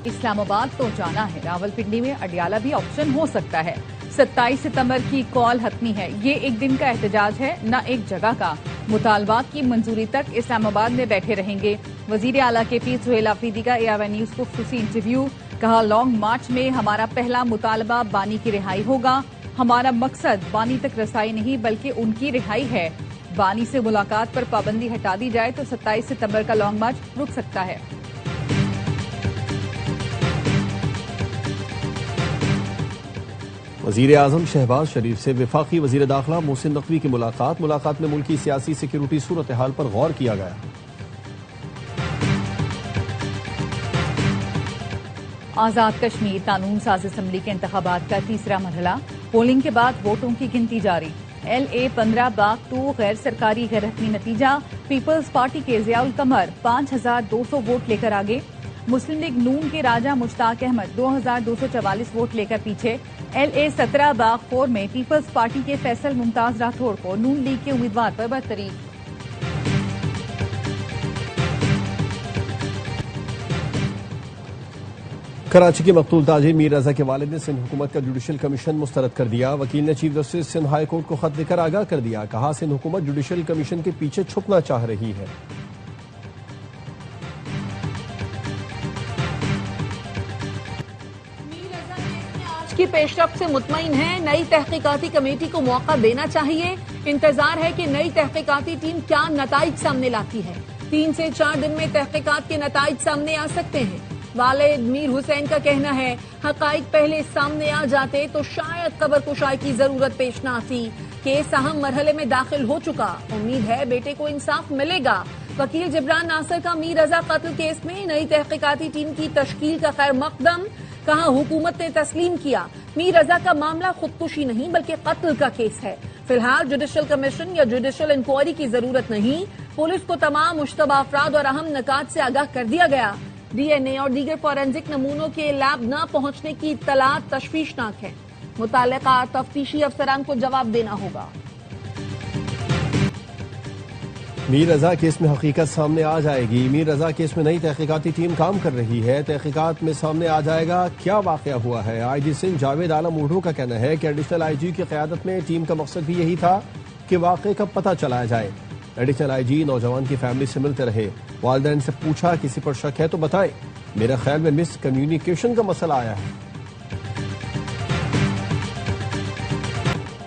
اسلام آباد تو جانا ہے، راولپنڈی میں اڈیالہ بھی آپشن ہو سکتا ہے۔ 27 ستمبر کی کال حتمی ہے، یہ ایک دن کا احتجاج ہے نہ ایک جگہ کا۔ مطالبات کی منظوری تک اسلام آباد میں بیٹھے رہیں گے۔ وزیر اعلیٰ کے پی سہیل آفریدی کا ARY نیوز کو خصوصی انٹرویو، کہا لانگ مارچ میں ہمارا پہلا مطالبہ بانی کی رہائی ہوگا۔ ہمارا مقصد بانی تک رسائی نہیں بلکہ ان کی رہائی ہے۔ بانی سے ملاقات پر پابندی ہٹا دی جائے تو 27 ستمبر کا لانگ مارچ رک سکتا ہے۔ وزیر اعظم شہباز شریف سے وفاقی وزیر داخلہ محسن نقوی کی ملاقات میں ملکی سیاسی سیکیورٹی صورتحال پر غور کیا گیا۔ آزاد کشمیر قانون ساز اسمبلی کے انتخابات کا تیسرا مرحلہ، پولنگ کے بعد ووٹوں کی گنتی جاری۔ LA 15/2 غیر سرکاری غیر حتمی نتیجہ، پیپلز پارٹی کے ضیاء القمر 5200 ووٹ لے کر آگے۔ مسلم لیگ نون کے راجہ مشتاق احمد 2244 ووٹ لے کر پیچھے۔ LA 17/4 میں پیپلز پارٹی کے فیصل ممتاز راٹھوڑ کو نون لیگ کے امیدوار پر برتری۔ کراچی کے مقتول تاجر میر رضا کے والد نے سندھ حکومت کا جوڈیشل کمیشن مسترد کر دیا۔ وکیل نے chief justice Sindh high court کو خط لکھ کر آگاہ کر دیا، کہا سندھ حکومت جوڈیشل کمیشن کے پیچھے چھپنا چاہ رہی ہے۔ کی پیش رفت سے مطمئن ہے، نئی تحقیقاتی کمیٹی کو موقع دینا چاہیے۔ انتظار ہے کہ نئی تحقیقاتی ٹیم کیا نتائج سامنے لاتی ہے۔ 3 سے 4 دن میں تحقیقات کے نتائج سامنے آ سکتے ہیں۔ والد میر حسین کا کہنا ہے، حقائق پہلے سامنے آ جاتے تو شاید خبر کشائی کی ضرورت پیش نہ آتی۔ کیس اہم مرحلے میں داخل ہو چکا، امید ہے بیٹے کو انصاف ملے گا۔ وکیل جبران ناصر کا میر رضا قتل کیس میں نئی تحقیقاتی ٹیم کی تشکیل کا خیر مقدم، کہا حکومت نے تسلیم کیا میر رضا کا معاملہ خودکشی نہیں بلکہ قتل کا کیس ہے۔ فی الحال جوڈیشل کمیشن یا جوڈیشل انکوائری کی ضرورت نہیں، پولیس کو تمام مشتبہ افراد اور اہم نکات سے آگاہ کر دیا گیا۔ DNA اور دیگر فورینزک نمونوں کے لیب نہ پہنچنے کی اطلاعات تشویشناک ہے، متعلقہ تفتیشی افسران کو جواب دینا ہوگا۔ میر رضا کیس میں حقیقت سامنے آ جائے گی۔ میر رضا کیس میں نئی تحقیقاتی ٹیم کام کر رہی ہے، تحقیقات میں سامنے آ جائے گا کیا واقعہ ہوا ہے۔ IG سندھ جاوید عالم اوڈھو کا کہنا ہے کہ ایڈیشنل IG کی قیادت میں ٹیم کا مقصد بھی یہی تھا کہ واقعے کا پتہ چلایا جائے۔ ایڈیشنل IG نوجوان کی فیملی سے ملتے رہے، والدین سے پوچھا کسی پر شک ہے تو بتائیں، میرے خیال میں مس کمیونیکیشن کا مسئلہ آیا ہے۔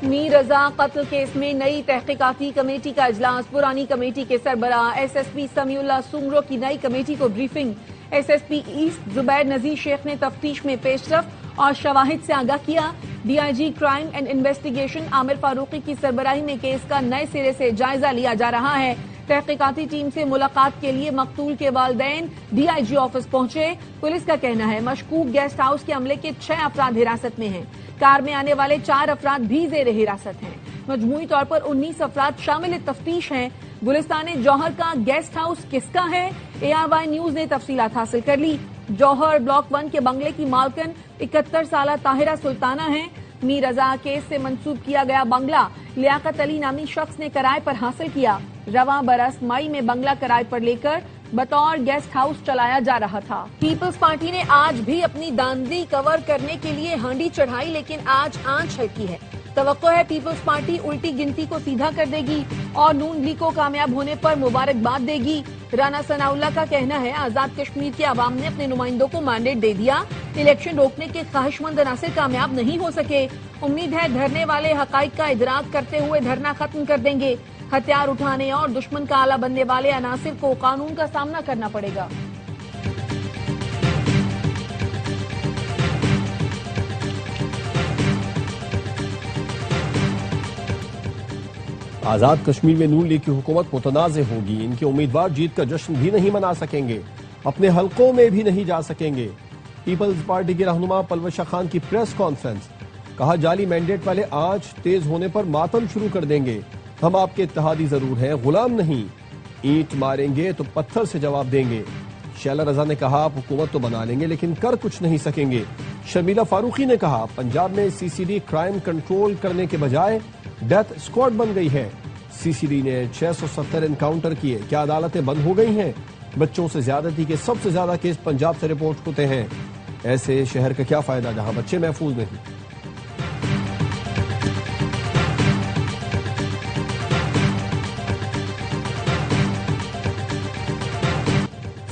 میر رضا قتل کیس میں نئی تحقیقاتی کمیٹی کا اجلاس، پرانی کمیٹی کے سربراہ SSP سمیع اللہ سنگرو کی نئی کمیٹی کو بریفنگ۔ SSP ایسٹ زبیر نذیر شیخ نے تفتیش میں پیش رفت اور شواہد سے آگاہ کیا۔ DIG کرائم اینڈ انویسٹیگیشن عامر فاروقی کی سربراہی میں کیس کا نئے سرے سے جائزہ لیا جا رہا ہے۔ تحقیقاتی ٹیم سے ملاقات کے لیے مقتول کے والدین DIG آفس پہنچے۔ پولیس کا کہنا ہے مشکوک گیسٹ ہاؤس کے عملے کے 6 افراد حراست میں ہیں، کار میں آنے والے 4 افراد بھی زیر حراست ہیں۔ مجموعی طور پر 19 افراد شامل تفتیش ہیں۔ گلستان جوہر کا گیسٹ ہاؤس کس کا ہے؟ ARY نیوز نے تفصیلات حاصل کر لی۔ جوہر بلاک 1 کے بنگلے کی مالکن 71 سالہ طاہرہ سلطانہ ہیں۔ میر رضا کیس سے منسوب کیا گیا بنگلہ لیاقت علی نامی شخص نے کرائے پر حاصل کیا۔ رواں برس مئی میں بنگلہ کرائے پر لے کر بطور گیسٹ ہاؤس چلایا جا رہا تھا۔ پیپلز پارٹی نے آج بھی اپنی داندھی کور کرنے کے لیے ہانڈی چڑھائی، لیکن آج آنچ ہلکی ہے۔ توقع ہے پیپلز پارٹی الٹی گنتی کو سیدھا کر دے گی اور نون لیگ کو کامیاب ہونے پر مبارکباد دے گی۔ رانا ثناء اللہ کا کہنا ہے آزاد کشمیر کے عوام نے اپنے نمائندوں کو مینڈیٹ دے دیا، الیکشن روکنے کے خواہش مند عناصر کامیاب نہیں ہو سکے۔ امید ہے دھرنے والے حقائق کا ادراک کرتے ہوئے دھرنا ختم کر دیں گے۔ ہتھیار اٹھانے اور دشمن کا آلہ بننے والے عناصر کو قانون کا سامنا کرنا پڑے گا۔ آزاد کشمیر میں نون لیگ کی حکومت متنازع ہوگی، ان کے امیدوار جیت کا جشن بھی نہیں منا سکیں گے، اپنے حلقوں میں بھی نہیں جا سکیں گے۔ پیپلز پارٹی کے رہنما پلوشہ خان کی پریس کانفرنس، کہا جعلی مینڈیٹ والے آنچ تیز ہونے پر ماتم شروع کر دیں گے، ہم آپ کے اتحادی ضرور ہیں، غلام نہیں، اینٹ ماریں گے تو پتھر سے جواب دیں گے۔ شیلہ رضا نے کہا آپ حکومت تو بنا لیں گے لیکن کر کچھ نہیں سکیں گے۔ شرمیلا فاروقی نے کہا پنجاب میں CCD کرائم کنٹرول کرنے کے بجائے ڈیتھ اسکواڈ بن گئی ہے، CCD نے 670 انکاؤنٹر کیے، کیا عدالتیں بند ہو گئی ہیں؟ بچوں سے زیادتی کے سب سے زیادہ کیس پنجاب سے رپورٹ ہوتے ہیں. ایسے شہر کا کیا فائدہ جہاں بچے محفوظ نہیں.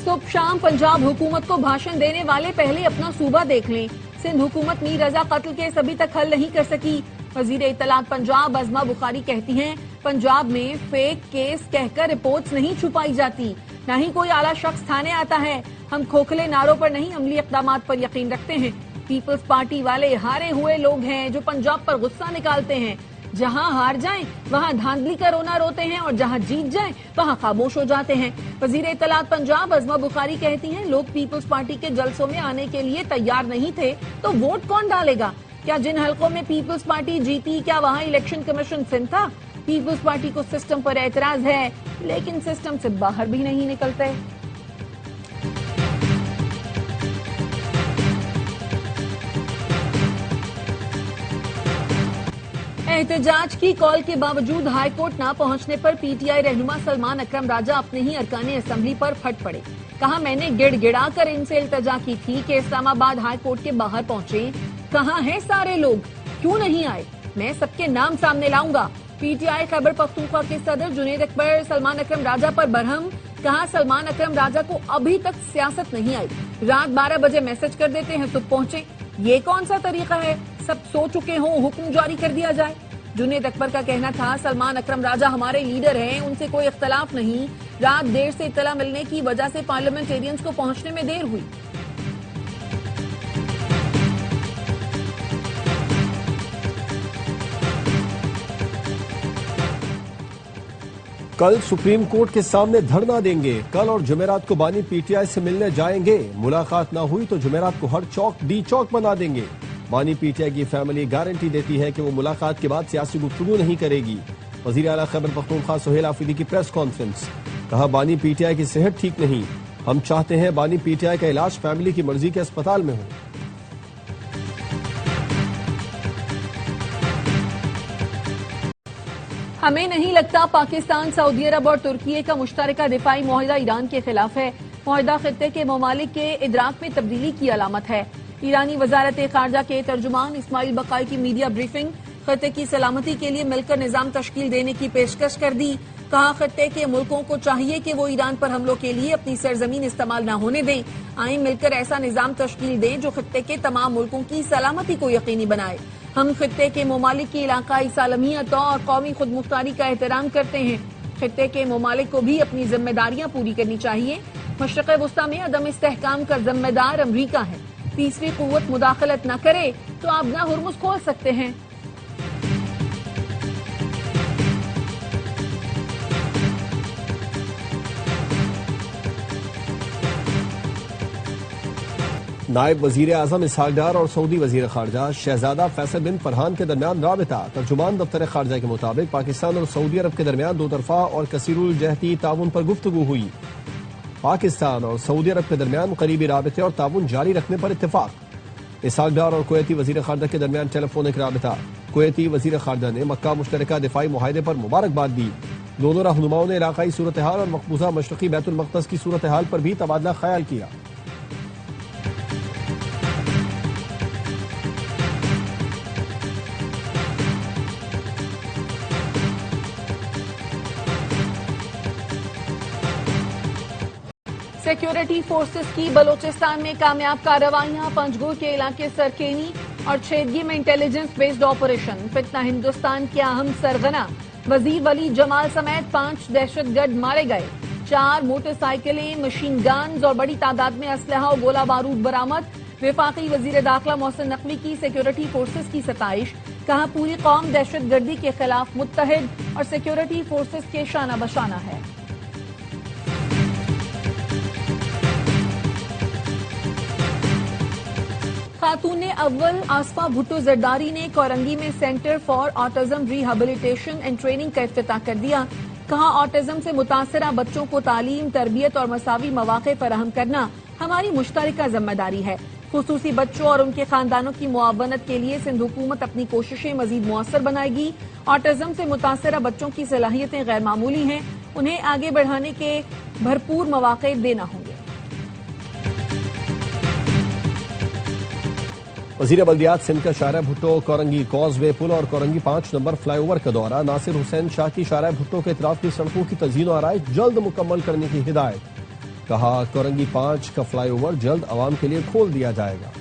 صبح شام پنجاب حکومت کو بھاشن دینے والے پہلے اپنا صوبہ دیکھ لیں. سندھ حکومت میر رضا قتل کیس ابھی تک حل نہیں کر سکی. وزیر اطلاعات پنجاب عظمہ بخاری کہتی ہیں پنجاب میں فیک کیس کہہ کر رپورٹس نہیں چھپائی جاتی، نہ ہی کوئی اعلیٰ شخص تھانے آتا ہے. ہم کھوکھلے نعروں پر نہیں عملی اقدامات پر یقین رکھتے ہیں. پیپلز پارٹی والے ہارے ہوئے لوگ ہیں جو پنجاب پر غصہ نکالتے ہیں. جہاں ہار جائیں وہاں دھاندلی کا رونا روتے ہیں اور جہاں جیت جائیں وہاں خاموش ہو جاتے ہیں. وزیر اطلاعات پنجاب عظمہ بخاری کہتی ہیں لوگ پیپلز پارٹی کے جلسوں میں آنے کے لیے تیار نہیں تھے تو ووٹ کون ڈالے گا؟ کیا جن حلقوں میں پیپلز پارٹی جیتی کیا وہاں الیکشن کمیشن سندھ تھا؟ پیپلز پارٹی کو سسٹم پر اعتراض ہے لیکن سسٹم سے باہر بھی نہیں نکلتے. احتجاج کی کال کے باوجود ہائی کورٹ نہ پہنچنے پر پی ٹی آئی رہنما سلمان اکرم راجہ اپنے ہی ارکان اسمبلی پر پھٹ پڑے. کہا میں نے گڑ گڑا کر ان سے التجا کی تھی کہ اسلام آباد ہائی کورٹ کے باہر پہنچے. کہاں ہیں سارے لوگ؟ کیوں نہیں آئے؟ میں سب کے نام سامنے لاؤں گا. P T I Khyber Pakhtunkhwa کے صدر جنید اکبر سلمان اکرم راجہ پر برہم. کہا سلمان اکرم راجہ کو ابھی تک سیاست نہیں آئی. رات 12 بجے میسج کر دیتے ہیں تو پہنچے. یہ کون سا طریقہ ہے؟ سب سو چکے ہوں حکم جاری کر دیا جائے. جنید اکبر کا کہنا تھا سلمان اکرم راجہ ہمارے لیڈر ہیں، ان سے کوئی اختلاف نہیں. رات دیر سے اطلاع ملنے کی وجہ سے پارلیمنٹیرینز کو پہنچنے میں دیر ہوئی. کل سپریم کورٹ کے سامنے دھرنا دیں گے. کل اور جمعرات کو بانی پی ٹی آئی سے ملنے جائیں گے. ملاقات نہ ہوئی تو جمعرات کو ہر چوک ڈی چوک بنا دیں گے. بانی پی ٹی آئی کی فیملی گارنٹی دیتی ہے کہ وہ ملاقات کے بعد سیاسی گفتگو نہیں کرے گی. وزیر اعلیٰ خیبر پختونخوا سہیل آفریدی کی پریس کانفرنس. کہا بانی پی ٹی آئی کی صحت ٹھیک نہیں. ہم چاہتے ہیں بانی پی ٹی آئی کا علاج فیملی کی مرضی کے اسپتال میں ہو. ہمیں نہیں لگتا پاکستان سعودی عرب اور ترکی کا مشترکہ دفاعی معاہدہ ایران کے خلاف ہے. معاہدہ خطے کے ممالک کے ادراک میں تبدیلی کی علامت ہے. ایرانی وزارت خارجہ کے ترجمان اسماعیل بقائی کی میڈیا بریفنگ. خطے کی سلامتی کے لیے مل کر نظام تشکیل دینے کی پیشکش کر دی. کہا خطے کے ملکوں کو چاہیے کہ وہ ایران پر حملوں کے لیے اپنی سرزمین استعمال نہ ہونے دیں. آئیں مل کر ایسا نظام تشکیل دیں جو خطے کے تمام ملکوں کی سلامتی کو یقینی بنائے. ہم خطے کے ممالک کی علاقائی سالمیت اور قومی خود مختاری کا احترام کرتے ہیں. خطے کے ممالک کو بھی اپنی ذمہ داریاں پوری کرنی چاہیے. مشرق وسطی میں عدم استحکام کا ذمہ دار امریکہ ہے. تیسری قوت مداخلت نہ کرے تو آپ نہ ہرمز کھول سکتے ہیں. نائب وزیر اعظم اسحاق ڈار اور سعودی وزیر خارجہ شہزادہ فیصل بن فرحان کے درمیان رابطہ. ترجمان دفتر خارجہ کے مطابق پاکستان اور سعودی عرب کے درمیان دو طرفہ اور کثیر الجہتی تعاون پر گفتگو ہوئی. پاکستان اور سعودی عرب کے درمیان قریبی رابطے اور تعاون جاری رکھنے پر اتفاق. اسحاق ڈار اور کویتی وزیر خارجہ کے درمیان ٹیلی فونک رابطہ. کویتی وزیر خارجہ نے مکہ مشترکہ دفاعی معاہدے پر مبارکباد دی. دونوں رہنماؤں نے علاقائی صورتحال اور مقبوضہ مشرقی بیت المقدس کی صورتحال پر بھی تبادلہ خیال کیا. سیکیورٹی فورسز کی بلوچستان میں کامیاب کارروائیاں. پنجگور کے علاقے سرکینی اور چھیدگی میں انٹیلیجنس بیسڈ آپریشن. فتنہ ہندوستان کے اہم سرغنہ وزیر ولی جمال سمیت 5 دہشت گرد مارے گئے. 4 موٹر سائیکلیں، مشین گنز اور بڑی تعداد میں اسلحہ اور گولہ بارود برآمد. وفاقی وزیر داخلہ محسن نقوی کی سیکیورٹی فورسز کی ستائش. کہا پوری قوم دہشت گردی کے خلاف متحد اور سیکیورٹی فورسز کے شانہ بشانہ ہے. خاتون اول آصفہ بھٹو زرداری نے کورنگی میں centre for autism rehabilitation and training کا افتتاح کر دیا. کہا آٹزم سے متاثرہ بچوں کو تعلیم، تربیت اور مساوی مواقع فراہم کرنا ہماری مشترکہ ذمہ داری ہے. خصوصی بچوں اور ان کے خاندانوں کی معاونت کے لیے سندھ حکومت اپنی کوششیں مزید مؤثر بنائے گی. آٹزم سے متاثرہ بچوں کی صلاحیتیں غیر معمولی ہیں انہیں آگے بڑھانے کے بھرپور مواقع دینا ہوں گے۔ وزیر بلدیات سندھ کا شارع بھٹو کورنگی کاز وے پل اور کورنگی 5 نمبر فلائی اوور کا دورہ۔ ناصر حسین شاہ کی شارع بھٹو کے اطراف کی سڑکوں کی تزئین و آرائش جلد مکمل کرنے کی ہدایت۔ کہا کورنگی 5 کا فلائی اوور جلد عوام کے لیے کھول دیا جائے گا۔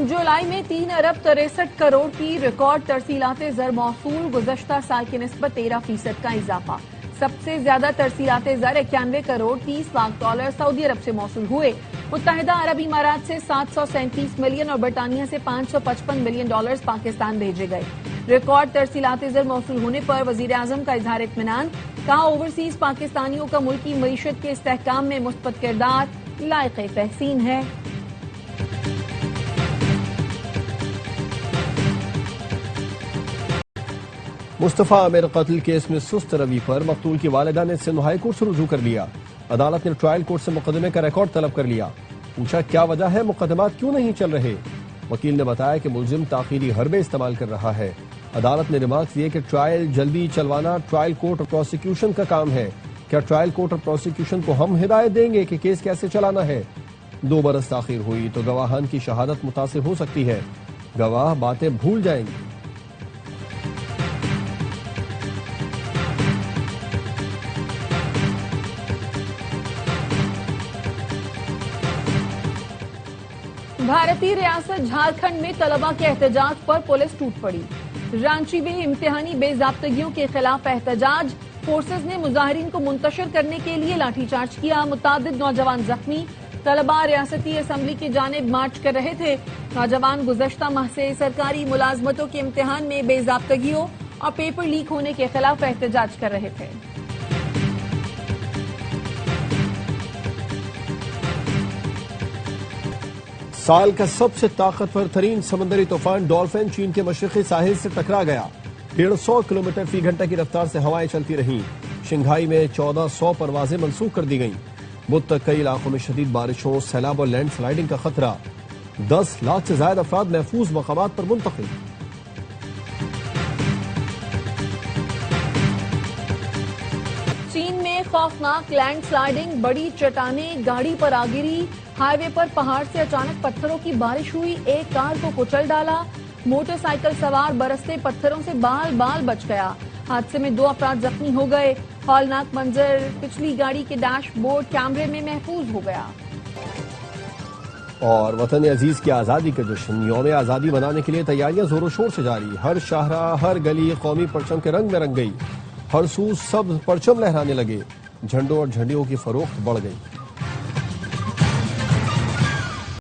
جولائی میں 3 ارب 63 کروڑ کی ریکارڈ ترسیلات زر موصول، گزشتہ سال کی نسبت 13% کا اضافہ۔ سب سے زیادہ ترسیلات زر 91 کروڑ 30 لاکھ ڈالر سعودی عرب سے موصول ہوئے۔ متحدہ عرب امارات سے 737 ملین اور برطانیہ سے 555 ملین ڈالرز پاکستان بھیجے گئے۔ ریکارڈ ترسیلات زر موصول ہونے پر وزیر اعظم کا اظہار اطمینان، کہا اوورسیز پاکستانیوں کا ملکی معیشت کے استحکام میں مثبت کردار لائق تحسین ہے۔ مصطفیٰ عامر قتل کیس میں سست روی پر مقتول کی والدہ نے سندھ ہائی کورٹ سے رجوع کر لیا۔ عدالت نے ٹرائل کورٹ سے مقدمے کا ریکارڈ طلب کر لیا۔ پوچھا کیا وجہ ہے، مقدمات کیوں نہیں چل رہے؟ وکیل نے بتایا کہ ملزم تاخیری حربے استعمال کر رہا ہے۔ عدالت نے ریمارکس دیے کہ ٹرائل جلدی چلوانا ٹرائل کورٹ اور پروسیکیوشن کا کام ہے۔ کیا ٹرائل کورٹ اور پروسیکیوشن کو ہم ہدایت دیں گے کہ کیس کیسے چلانا ہے؟ 2 برس تاخیر ہوئی تو گواہان کی شہادت متاثر ہو سکتی ہے، گواہ باتیں بھول جائیں گے۔ بھارتی ریاست جھارکھنڈ میں طلبہ کے احتجاج پر پولیس ٹوٹ پڑی۔ رانچی میں امتحانی بے ضابطگیوں کے خلاف احتجاج، فورسز نے مظاہرین کو منتشر کرنے کے لیے لاٹھی چارج کیا، متعدد نوجوان زخمی۔ طلبہ ریاستی اسمبلی کی جانب مارچ کر رہے تھے۔ نوجوان گزشتہ ماہ سے سرکاری ملازمتوں کے امتحان میں بے ضابطگیوں اور پیپر لیک ہونے کے خلاف احتجاج کر رہے تھے۔ سال کا سب سے طاقتور ترین سمندری طوفان ڈولفن چین کے مشرقی ساحل سے ٹکرا گیا۔ 150 کلومیٹر فی گھنٹہ کی رفتار سے ہوائیں چلتی رہیں۔ شنگھائی میں 1400 پروازیں منسوخ کر دی گئیں۔ بدھ تک کئی علاقوں میں شدید بارشوں، سیلاب اور لینڈ سلائیڈنگ کا خطرہ۔ 10 لاکھ سے زائد افراد محفوظ مقامات پر منتقل۔ چین میں خوفناک لینڈ سلائیڈنگ، بڑی چٹانیں گاڑی پر آ گری۔ ہائی وے پر پہاڑ سے اچانک پتھروں کی بارش ہوئی، ایک کار کو کچل ڈالا۔ موٹر سائیکل سوار برستے پتھروں سے بال بال بچ گیا۔ حادثے میں 2 افراد زخمی ہو گئے۔ ہولناک منظر پچھلی گاڑی کے ڈیش بورڈ کیمرے میں محفوظ ہو گیا۔ اور وطن عزیز کی آزادی کا جشن یوم آزادی منانے کے لیے تیاریاں زور و شور سے جاری۔ ہر شاہراہ، ہر گلی قومی پرچم کے رنگ میں رنگ گئی۔ ہر سو سبز پرچم لہرانے لگے، جھنڈوں اور جھنڈیوں کی فروخت بڑھ گئی۔